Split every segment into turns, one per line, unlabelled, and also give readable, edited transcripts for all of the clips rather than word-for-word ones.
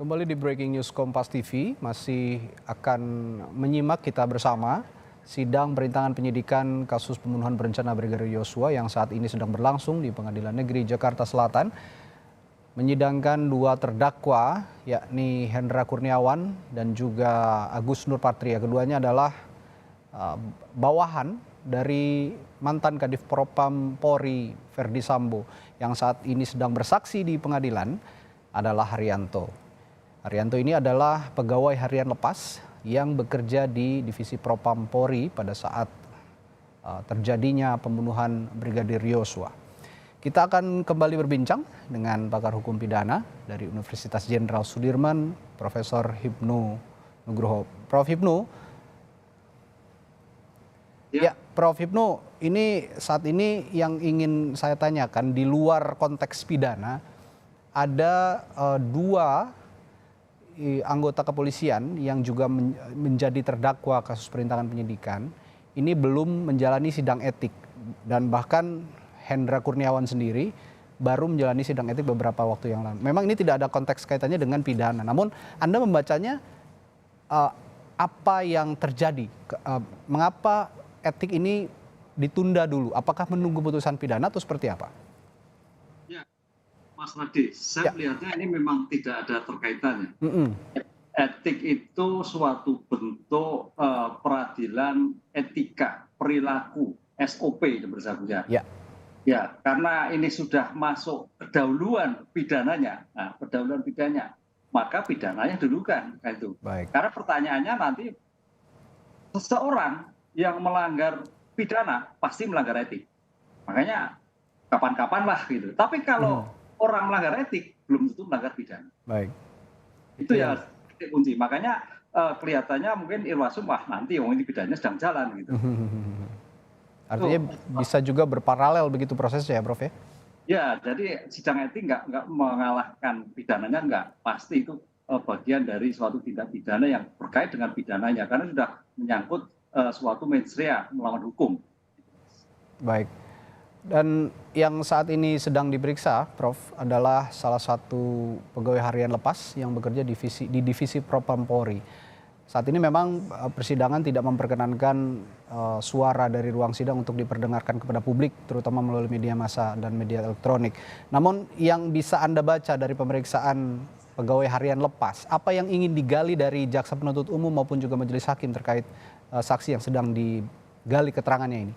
Kembali di Breaking News Kompas TV, masih akan menyimak kita bersama sidang perintangan penyidikan kasus pembunuhan berencana Brigadir Yosua yang saat ini sedang berlangsung di Pengadilan Negeri Jakarta Selatan. Menyidangkan dua terdakwa, yakni Hendra Kurniawan dan juga Agus Nurpatria. Keduanya adalah bawahan dari mantan Kadif Propam Polri Verdi Sambo yang saat ini sedang bersaksi di pengadilan adalah Haryanto. Haryanto ini adalah pegawai harian lepas yang bekerja di Divisi Propam Polri pada saat terjadinya pembunuhan Brigadir Yosua. Kita akan kembali berbincang dengan pakar hukum pidana dari Universitas Jenderal Sudirman, Profesor Hipnu Nugroho. Prof. Hipnu, ya Prof. Hipnu, ini saat ini yang ingin saya tanyakan di luar konteks pidana, ada dua anggota kepolisian yang juga menjadi terdakwa kasus perintangan penyidikan ini belum menjalani sidang etik, dan bahkan Hendra Kurniawan sendiri baru menjalani sidang etik beberapa waktu yang lalu. Memang ini tidak ada konteks kaitannya dengan pidana, namun Anda membacanya apa yang terjadi? Mengapa etik ini ditunda dulu? Apakah menunggu putusan pidana atau seperti apa?
Mas Nadi, saya melihatnya ini memang tidak ada terkaitannya. Etik itu suatu bentuk peradilan etika, perilaku, SOP bersangkutan. Ya, karena ini sudah masuk pendahuluan pidananya, pendahuluan pidananya, maka pidananya dulukan. Itu. Karena pertanyaannya nanti seseorang yang melanggar pidana pasti melanggar etik. Makanya kapan-kapan lah gitu. Tapi kalau orang melanggar etik belum tentu melanggar pidana. Itu ya kunci. Makanya kelihatannya mungkin Irwasum nanti ini pidananya sedang jalan gitu.
Artinya bisa juga berparalel begitu prosesnya ya, Prof ya?
Ya, jadi sidang etik nggak mengalahkan pidananya, nggak. Pasti itu bagian dari suatu tindak pidana yang berkait dengan pidananya karena sudah menyangkut suatu mens rea melawan hukum.
Baik. Dan yang saat ini sedang diperiksa, Prof, adalah salah satu pegawai harian lepas yang bekerja di Divisi Propam Polri. Saat ini memang persidangan tidak memperkenankan suara dari ruang sidang untuk diperdengarkan kepada publik, terutama melalui media massa dan media elektronik. Namun yang bisa Anda baca dari pemeriksaan pegawai harian lepas, apa yang ingin digali dari jaksa penuntut umum maupun juga majelis hakim terkait saksi yang sedang digali keterangannya ini?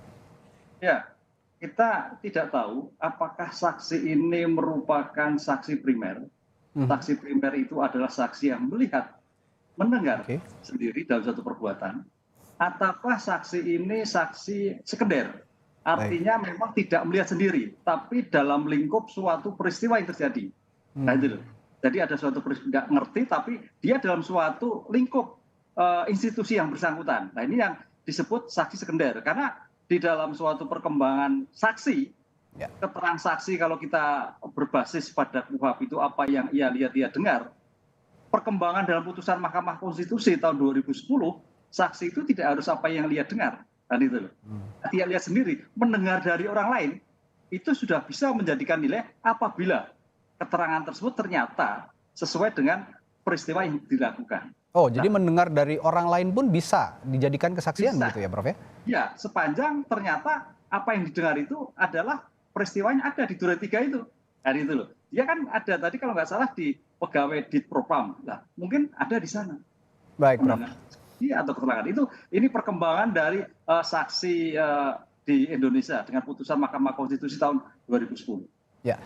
Ya. Kita tidak tahu apakah saksi ini merupakan saksi primer. Saksi primer itu adalah saksi yang melihat, mendengar sendiri dalam suatu perbuatan. Ataukah saksi ini saksi sekunder. Artinya memang tidak melihat sendiri, tapi dalam lingkup suatu peristiwa yang terjadi. Nah, itu loh. Jadi ada suatu peristiwa tidak ngerti, tapi dia dalam suatu lingkup institusi yang bersangkutan. Nah, ini yang disebut saksi sekunder. Karena di dalam suatu perkembangan saksi, keterangan saksi kalau kita berbasis pada KUHP itu apa yang ia lihat, ia dengar. Perkembangan dalam putusan Mahkamah Konstitusi tahun 2010, saksi itu tidak harus apa yang lihat dengar. Dan itu loh. Dia lihat sendiri, mendengar dari orang lain, itu sudah bisa menjadikan nilai apabila keterangan tersebut ternyata sesuai dengan peristiwa yang dilakukan.
Oh, jadi mendengar dari orang lain pun bisa dijadikan kesaksian gitu ya, Prof ya?
Ya, sepanjang ternyata apa yang didengar itu adalah peristiwanya ada di Duren 3 itu. Hari itu loh. Dia kan ada tadi kalau nggak salah di pegawai di Propam. Nah, mungkin ada di sana.
Baik, Prof.
Iya, atau keterangan itu. Ini perkembangan dari saksi di Indonesia dengan putusan Mahkamah Konstitusi tahun 2010.
Ya.